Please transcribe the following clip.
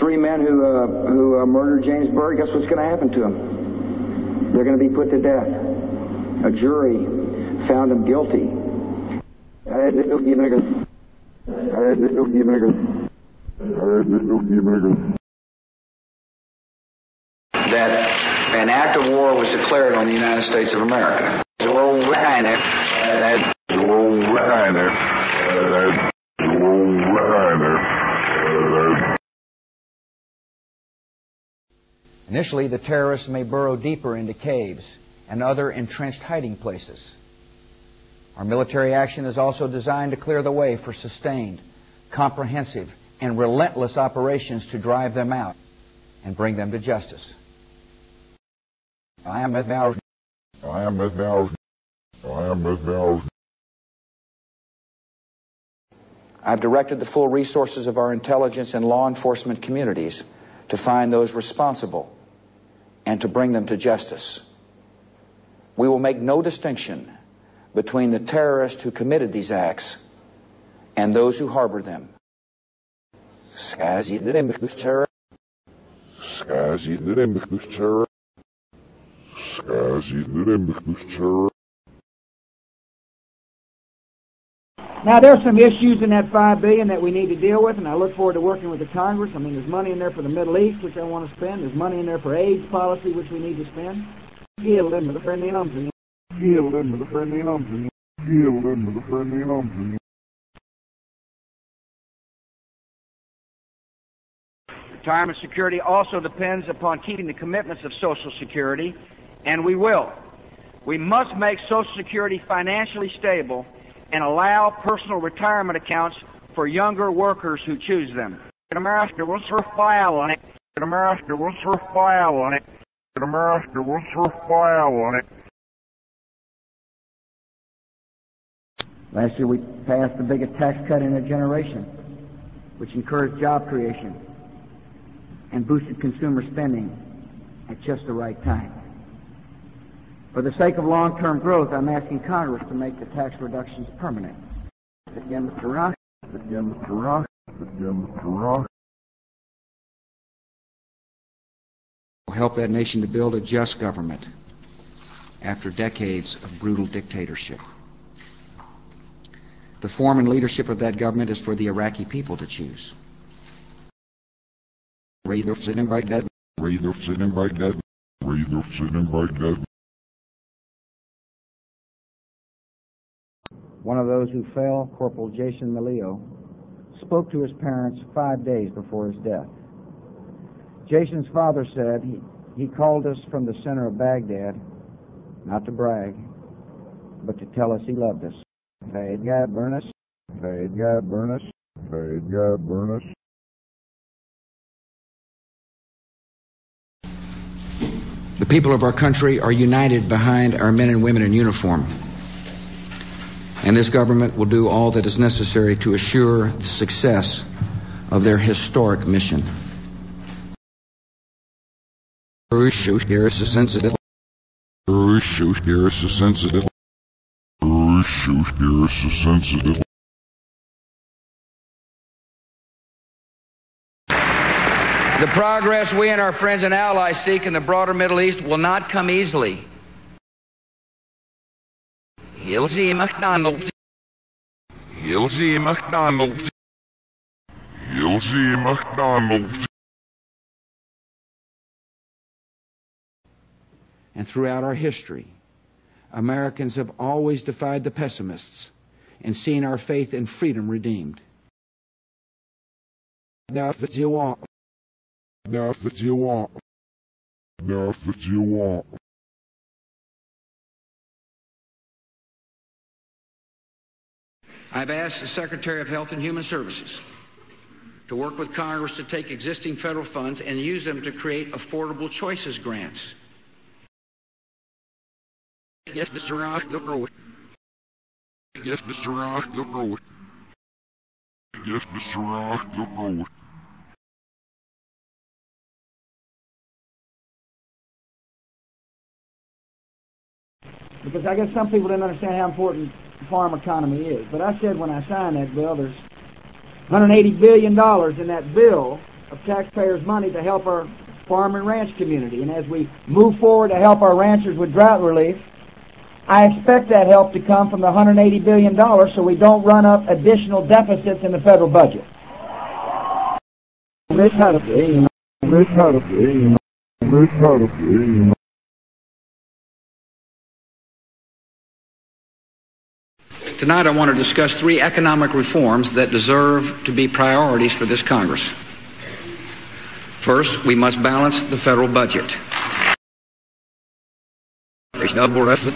three men who murdered James Byrd, guess what's going to happen to them? They're going to be put to death. A jury found them guilty. That an act of war was declared on the United States of America. Initially, the terrorists may burrow deeper into caves and other entrenched hiding places. Our military action is also designed to clear the way for sustained, comprehensive, and relentless operations to drive them out and bring them to justice. I've directed the full resources of our intelligence and law enforcement communities to find those responsible and to bring them to justice. We will make no distinction between the terrorists who committed these acts and those who harbored them. Now, there's some issues in that $5 billion that we need to deal with, and I look forward to working with the Congress. I mean, there's money in there for the Middle East, which I want to spend. There's money in there for AIDS policy, which we need to spend. Retirement security also depends upon keeping the commitments of Social Security, and we will. We must make Social Security financially stable and allow personal retirement accounts for younger workers who choose them. America will file on it. America will file on it. America will file on it. Last year we passed the biggest tax cut in a generation, which encouraged job creation and boosted consumer spending at just the right time. For the sake of long-term growth, I'm asking Congress to make the tax reductions permanent. Again, Mr. Rock. Again, Mr. Rock. Again, Mr. Rock. Help that nation to build a just government after decades of brutal dictatorship. The form and leadership of that government is for the Iraqi people to choose. Rather sitting by death. Rather sitting by death. Rather sitting by death. One of those who fell, Corporal Jason Milio, spoke to his parents 5 days before his death. Jason's father said he called us from the center of Baghdad, not to brag, but to tell us he loved us. Fade God burn us. Fade God burn us. Fade God burn us. The people of our country are united behind our men and women in uniform. And this government will do all that is necessary to assure the success of their historic mission. Sensitive. Sensitive. Sensitive. The progress we and our friends and allies seek in the broader Middle East will not come easily. Hilsey McDonald. Hilsey McDonald. Hilsey McDonald. And throughout our history, Americans have always defied the pessimists and seen our faith in freedom redeemed. Now, if you want. Now, if you want. Now, if you want. I've asked the Secretary of Health and Human Services to work with Congress to take existing federal funds and use them to create affordable choices grants. Yes, Mr. Rock, the road. Yes, Mr. Rock, the road. Yes, Mr. Rock, the road. Because I guess some people didn't understand how important the farm economy is. But I said when I signed that bill, there's $180 billion in that bill of taxpayers' money to help our farm and ranch community. And as we move forward to help our ranchers with drought relief, I expect that help to come from the $180 billion so we don't run up additional deficits in the federal budget. Tonight I want to discuss 3 economic reforms that deserve to be priorities for this Congress. First, we must balance the federal budget. There's no more effort.